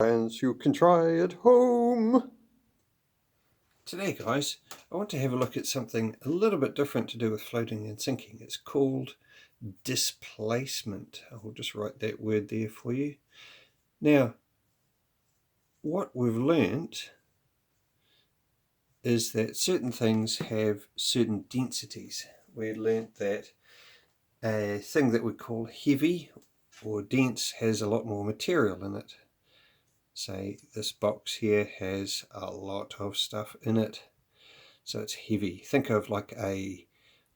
Science you can try at home. Today, guys, I want to have a look at something a little bit different to do with floating and sinking. It's called displacement. I'll just write that word there for you. Now, what we've learnt is that certain things have certain densities. We learnt that a thing that we call heavy or dense has a lot more material in it. Say this box here has a lot of stuff in it, so it's heavy. Think of like a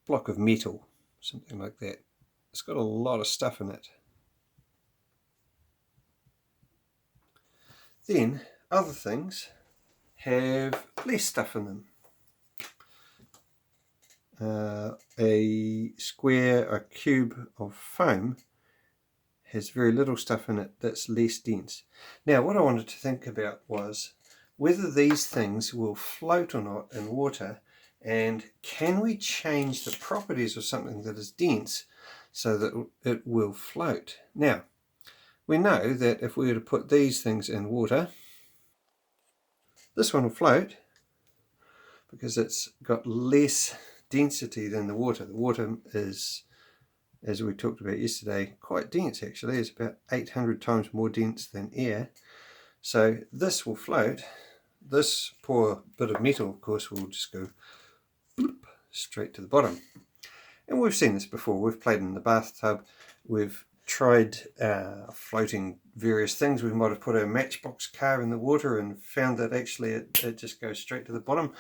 block of metal, something like that. It's got a lot of stuff in it. Then other things have less stuff in them. A square, a cube of foam has very little stuff in it that's less dense. Now what I wanted to think about was whether these things will float or not in water, and can we change the properties of something that is dense so that it will float. Now we know that if we were to put these things in water, this one will float because it's got less density than the water. The water is, as we talked about yesterday, quite dense actually. It's about 800 times more dense than air. So this will float. This poor bit of metal, of course, will just go bloop, straight to the bottom. And we've seen this before. We've played in the bathtub. We've tried floating various things. We might have put a matchbox car in the water and found that actually it just goes straight to the bottom.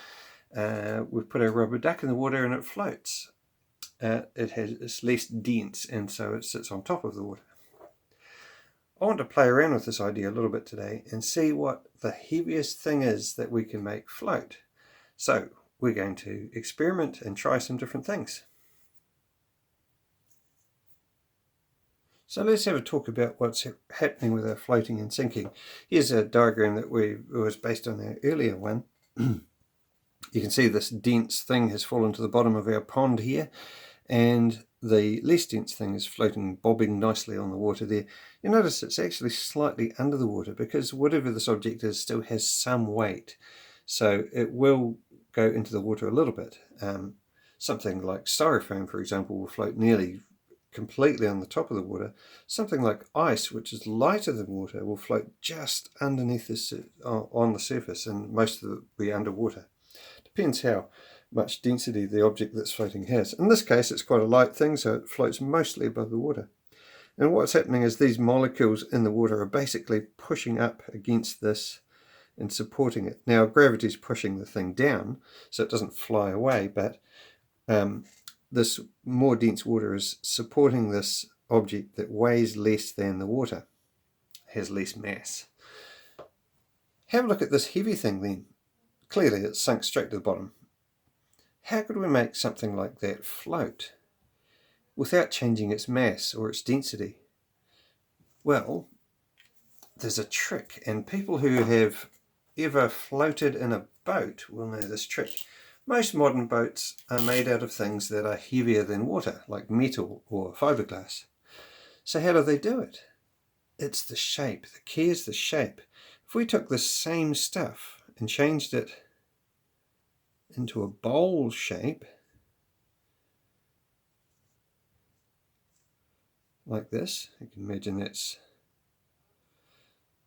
We've put a rubber duck in the water and it floats. It's less dense, and so it sits on top of the water. I want to play around with this idea a little bit today and see what the heaviest thing is that we can make float. So we're going to experiment and try some different things. So let's have a talk about what's happening with our floating and sinking. Here's a diagram that was based on our earlier one. You can see this dense thing has fallen to the bottom of our pond here, and the less dense thing is floating, bobbing nicely on the water there. You notice it's actually slightly under the water because whatever this object is still has some weight. So it will go into the water a little bit. Something like styrofoam, for example, will float nearly completely on the top of the water. Something like ice, which is lighter than water, will float just underneath on the surface, and most of it will be underwater. Depends how much density the object that's floating has. In this case, it's quite a light thing, so it floats mostly above the water. And what's happening is these molecules in the water are basically pushing up against this and supporting it. Now, gravity's pushing the thing down, so it doesn't fly away, but this more dense water is supporting this object that weighs less than the water, has less mass. Have a look at this heavy thing then. Clearly it's sunk straight to the bottom. How could we make something like that float without changing its mass or its density? Well, there's a trick, and people who have ever floated in a boat will know this trick. Most modern boats are made out of things that are heavier than water, like metal or fiberglass. So how do they do it? It's the shape. The key is the shape. If we took the same stuff and changed it into a bowl shape, like this, you can imagine that's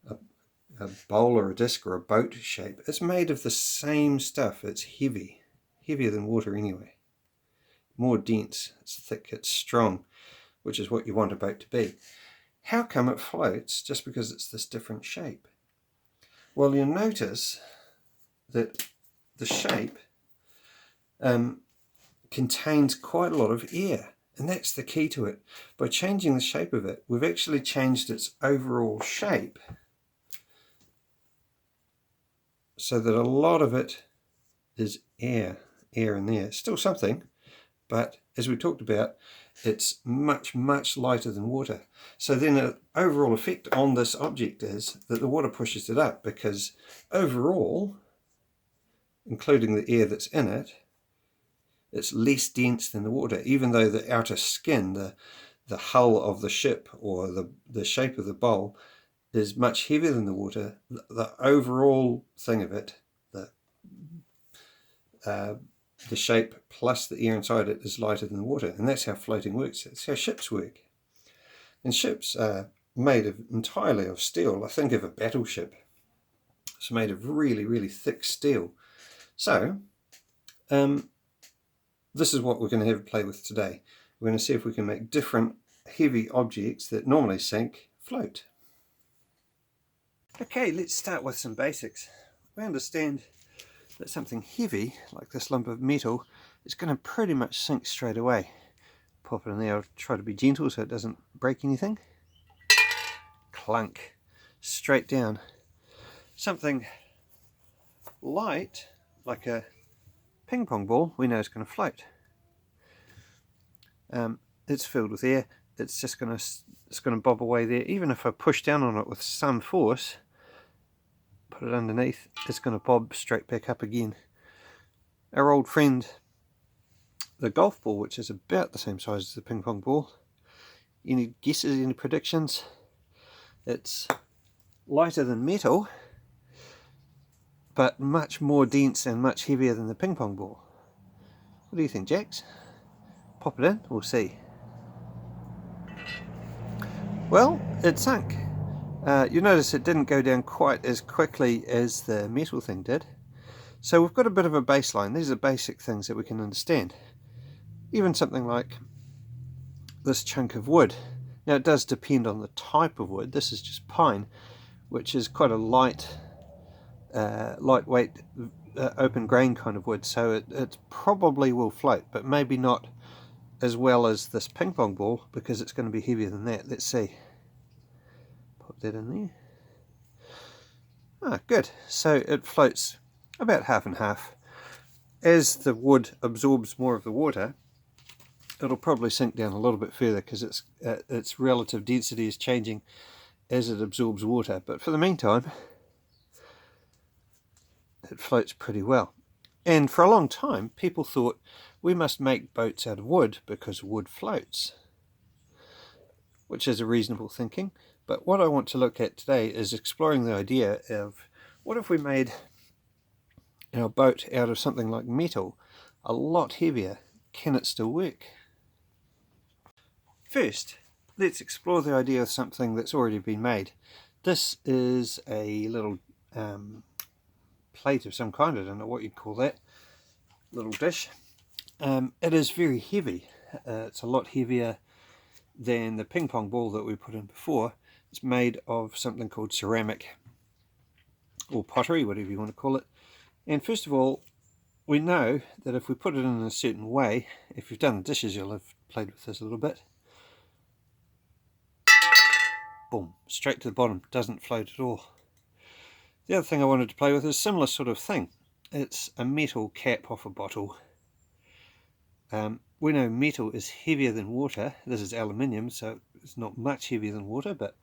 a bowl or a disc or a boat shape. It's made of the same stuff. It's heavy, heavier than water anyway, more dense, it's thick, it's strong, which is what you want a boat to be. How come it floats just because it's this different shape? Well, you'll notice that the shape contains quite a lot of air, and that's the key to it. By changing the shape of it, we've actually changed its overall shape so that a lot of it is air in there. It's still something, but as we talked about, it's much, much lighter than water. So then the overall effect on this object is that the water pushes it up, because overall, including the air that's in it, it's less dense than the water, even though the outer skin, the hull of the ship or the shape of the bowl is much heavier than the water, the overall thing of it, the shape plus the air inside it is lighter than the water, and that's how floating works. That's how ships work. And ships are made entirely of steel. I think of a battleship. It's made of really, really thick steel. So this is what we're going to have a play with today. We're going to see if we can make different heavy objects that normally sink float. Okay, let's start with some basics. We understand that something heavy, like this lump of metal, is going to pretty much sink straight away. Pop it in there. I'll try to be gentle so it doesn't break anything. Clunk. Straight down. Something light, like a ping pong ball, we know is going to float. It's filled with air. It's going to bob away there. Even if I push down on it with some force, put it underneath, it's going to bob straight back up again. Our old friend, the golf ball, which is about the same size as the ping pong ball. Any guesses, any predictions? It's lighter than metal, but much more dense and much heavier than the ping pong ball. What do you think, Jax? Pop it in, we'll see. Well, it sunk. You notice it didn't go down quite as quickly as the metal thing did. So we've got a bit of a baseline. These are basic things that we can understand. Even something like this chunk of wood. Now it does depend on the type of wood. This is just pine, which is quite a lightweight, open grain kind of wood. So it probably will float, but maybe not as well as this ping pong ball, because it's going to be heavier than that. Let's see. Pop that in there. Ah, good. So it floats about half and half. As the wood absorbs more of the water, it'll probably sink down a little bit further because its relative density is changing as it absorbs water. But for the meantime, it floats pretty well. And for a long time, people thought we must make boats out of wood because wood floats, which is a reasonable thinking. But what I want to look at today is exploring the idea of what if we made our boat out of something like metal, a lot heavier. Can it still work? First, let's explore the idea of something that's already been made. This is a little plate of some kind. I don't know what you'd call that. Little dish. It is very heavy. It's a lot heavier than the ping pong ball that we put in before. It's made of something called ceramic or pottery, whatever you want to call it. And first of all, we know that if we put it in a certain way, if you've done the dishes, you'll have played with this a little bit. Boom, straight to the bottom, doesn't float at all. The other thing I wanted to play with is a similar sort of thing. It's a metal cap off a bottle. We know metal is heavier than water. This is aluminium, so it's not much heavier than water, but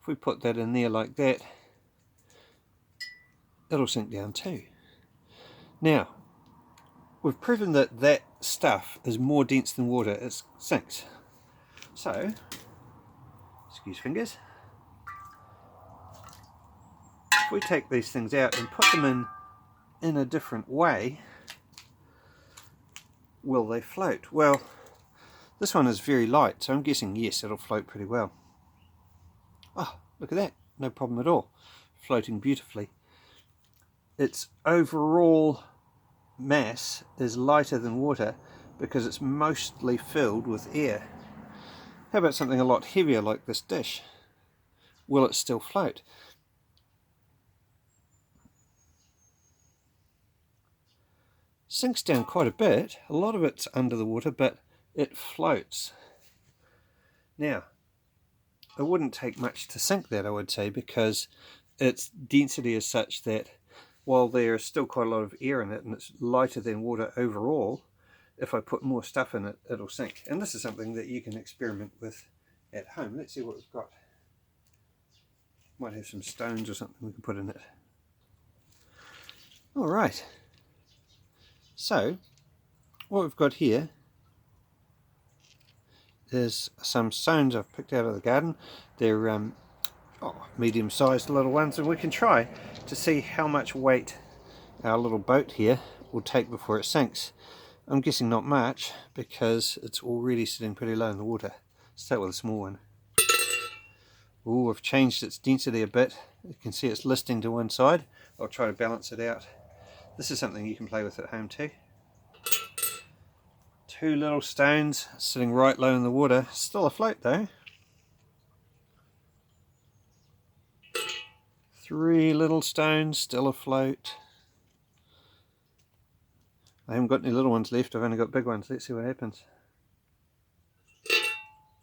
if we put that in there like that, it'll sink down too. Now, we've proven that that stuff is more dense than water. It sinks. So, excuse fingers, if we take these things out and put them in a different way, will they float? Well, this one is very light, so I'm guessing yes, it'll float pretty well. Oh, look at that, no problem at all, floating beautifully. Its overall mass is lighter than water because it's mostly filled with air. How about something a lot heavier like this dish? Will it still float? Sinks down quite a bit. A lot of it's under the water, but it floats. Now, it wouldn't take much to sink that, I would say, because its density is such that while there is still quite a lot of air in it and it's lighter than water overall, if I put more stuff in it, it'll sink. And this is something that you can experiment with at home. Let's see what we've got. Might have some stones or something we can put in it. All right. So, what we've got here is some stones I've picked out of the garden. They're medium-sized little ones, and we can try to see how much weight our little boat here will take before it sinks. I'm guessing not much, because it's already sitting pretty low in the water. Start with a small one. Oh, I've changed its density a bit. You can see it's listing to one side. I'll try to balance it out. This is something you can play with at home too. 2 little stones sitting right low in the water, still afloat though. 3 little stones still afloat. I haven't got any little ones left, I've only got big ones. Let's see what happens.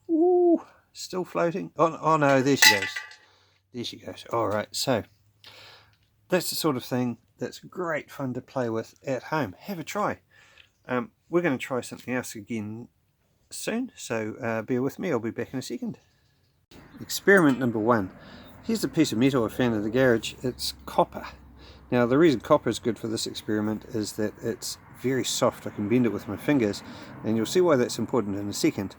Ooh, still floating. Oh no, there she goes. There she goes. Alright, so that's the sort of thing that's great fun to play with at home. Have a try. We're going to try something else again soon, so bear with me, I'll be back in a second. Experiment number 1. Here's a piece of metal I found in the garage. It's copper. Now the reason copper is good for this experiment is that it's very soft. I can bend it with my fingers, and you'll see why that's important in a second.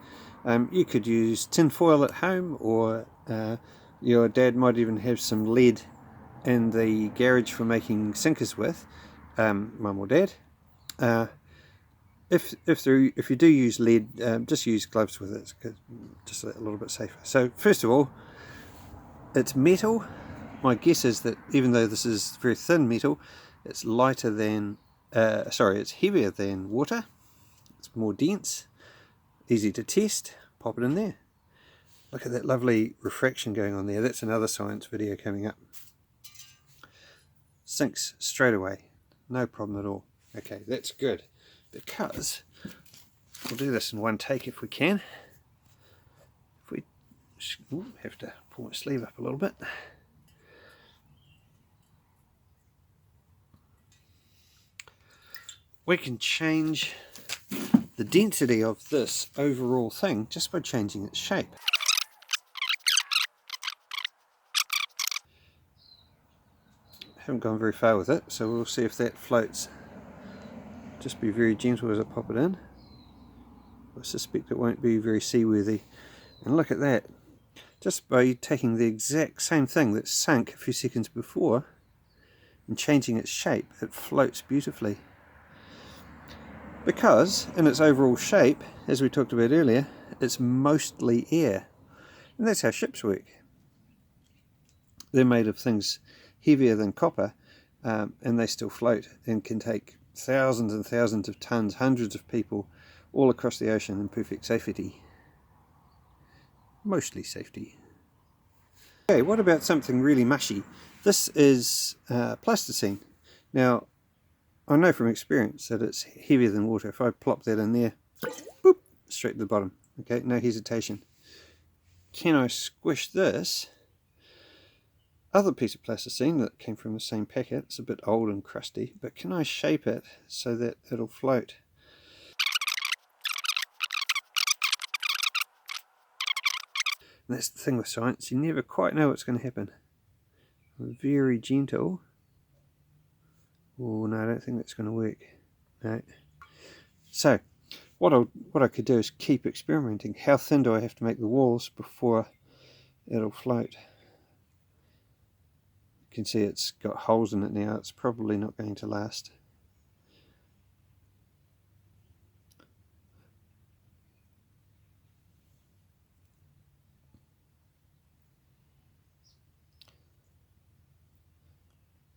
You could use tin foil at home, or your dad might even have some lead in the garage for making sinkers with, mum or dad. If you do use lead, just use gloves with it, just a little bit safer. So first of all, it's metal. My guess is that even though this is very thin metal, it's lighter than, it's heavier than water. It's more dense, easy to test. Pop it in there. Look at that lovely refraction going on there. That's another science video coming up. Sinks straight away, no problem at all. Okay, that's good, because we'll do this in one take if we can. Have to pull my sleeve up a little bit. We can change the density of this overall thing just by changing its shape. Haven't gone very far with it, so we'll see if that floats. Just be very gentle as I pop it in. I suspect it won't be very seaworthy. And look at that. Just by taking the exact same thing that sank a few seconds before and changing its shape, it floats beautifully. Because in its overall shape, as we talked about earlier, it's mostly air. And that's how ships work. They're made of things heavier than copper, and they still float and can take thousands and thousands of tons, hundreds of people all across the ocean in perfect safety. Mostly safety. Okay, what about something really mushy? This is plasticine. Now, I know from experience that it's heavier than water. If I plop that in there, boop, straight to the bottom. Okay, no hesitation. Can I squish this other piece of plasticine that came from the same packet? It's a bit old and crusty, but can I shape it so that it'll float? And that's the thing with science, you never quite know what's going to happen. Very gentle. Oh no, I don't think that's going to work. No. So, what I could do is keep experimenting. How thin do I have to make the walls before it'll float? You can see it's got holes in it now. It's probably not going to last.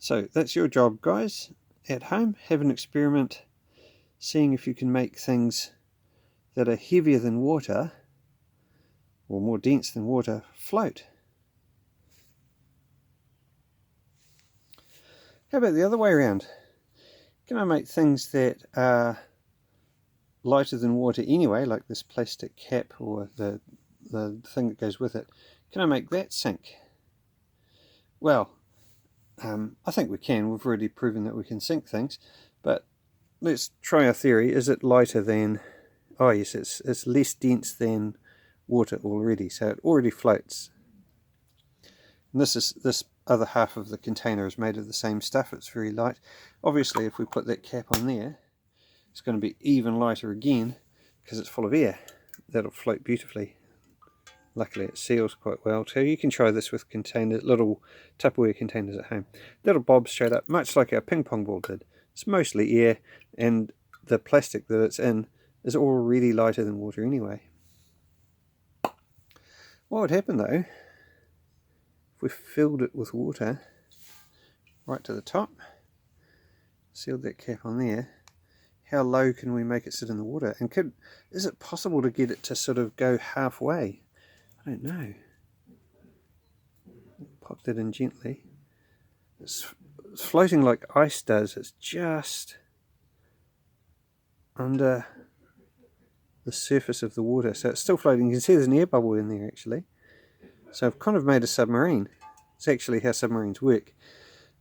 So that's your job, guys, at home. Have an experiment, seeing if you can make things that are heavier than water, or more dense than water, float. How about the other way around? Can I make things that are lighter than water anyway, like this plastic cap or the thing that goes with it? Can I make that sink? Well, I think we can. We've already proven that we can sink things, but let's try our theory. Is it lighter than... Oh yes, it's less dense than water already, so it already floats. And this other half of the container is made of the same stuff. It's very light. Obviously, if we put that cap on there, it's going to be even lighter again because it's full of air. That'll float beautifully. Luckily it seals quite well too. You can try this with little Tupperware containers at home. That'll bob straight up, much like our ping pong ball did. It's mostly air, and the plastic that it's in is already lighter than water anyway. What would happen though, if we filled it with water right to the top, sealed that cap on there, how low can we make it sit in the water? And is it possible to get it to sort of go halfway? I don't know. Pop that in gently. It's floating like ice does. It's just under the surface of the water, so it's still floating. You can see there's an air bubble in there actually. So I've kind of made a submarine. It's actually how submarines work.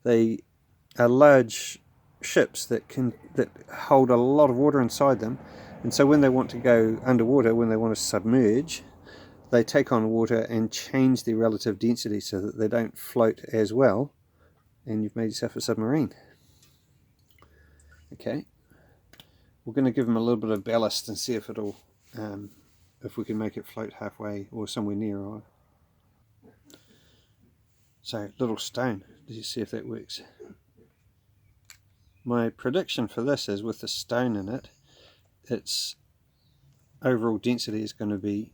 They are large ships that hold a lot of water inside them, and so when they want to go underwater, when they want to submerge, they take on water and change their relative density so that they don't float as well, and you've made yourself a submarine. Okay, we're going to give them a little bit of ballast and see if it'll if we can make it float halfway or somewhere near. So, little stone, did you see if that works? My prediction for this is, with the stone in it, its overall density is going to be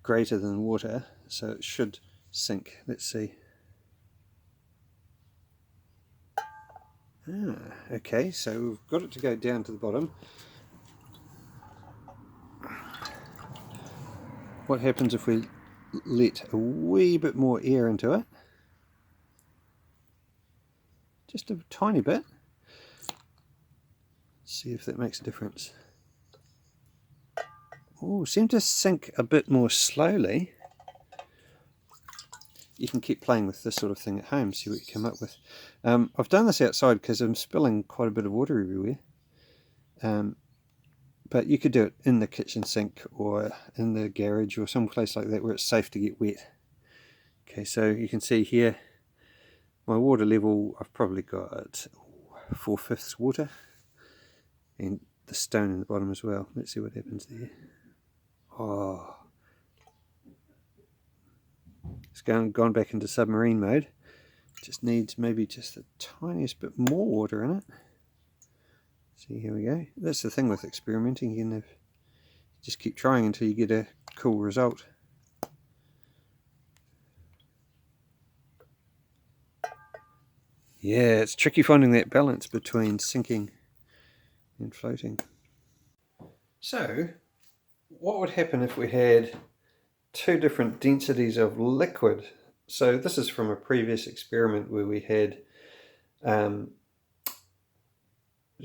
greater than water, so it should sink. Let's see. Okay, so we've got it to go down to the bottom. What happens if we let a wee bit more air into it? Just a tiny bit. See if that makes a difference. Oh, seem to sink a bit more slowly. You can keep playing with this sort of thing at home, see what you come up with. I've done this outside because I'm spilling quite a bit of water everywhere. But you could do it in the kitchen sink or in the garage or some place like that where it's safe to get wet. Okay, so you can see here my water level, I've probably got 4/5 water, and the stone in the bottom as well. Let's see what happens there. Oh, it's gone back into submarine mode. Just needs maybe just the tiniest bit more water in it. See, here we go. That's the thing with experimenting. You can just keep trying until you get a cool result. Yeah, it's tricky finding that balance between sinking and floating. So, what would happen if we had two different densities of liquid? So this is from a previous experiment where we had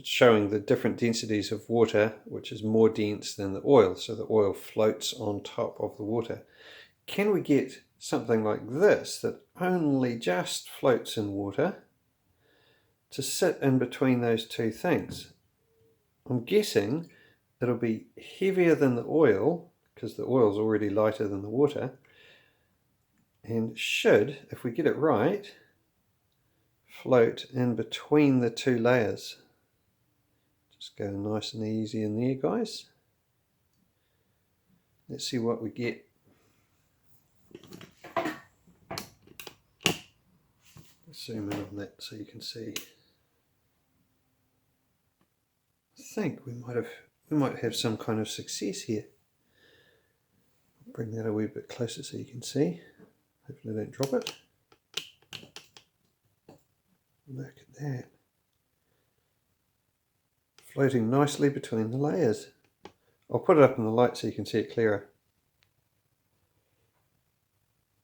showing the different densities of water, which is more dense than the oil, so the oil floats on top of the water. Can we get something like this that only just floats in water to sit in between those two things? I'm guessing it'll be heavier than the oil, because the oil is already lighter than the water, and should, if we get it right, float in between the two layers. Just go nice and easy in there, guys. Let's see what we get. Zoom in on that so you can see. I think we might have some kind of success here. Bring that a wee bit closer so you can see. Hopefully don't drop it. Look at that. Floating nicely between the layers. I'll put it up in the light so you can see it clearer.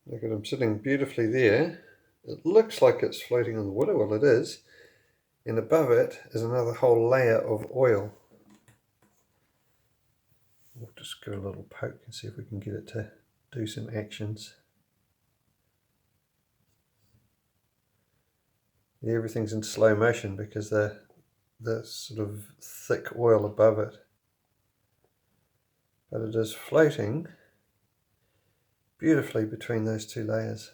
Look at them sitting beautifully there. It looks like it's floating on the water. Well, it is. And above it is another whole layer of oil. We'll just give it a little poke and see if we can get it to do some actions. Yeah, everything's in slow motion because the sort of thick oil above it. But it is floating beautifully between those two layers.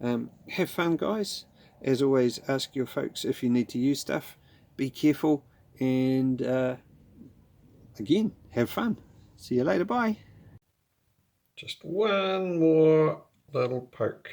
Have fun, guys. As always, ask your folks if you need to use stuff. Be careful, and again, have fun. See you later. Bye. Just one more little poke.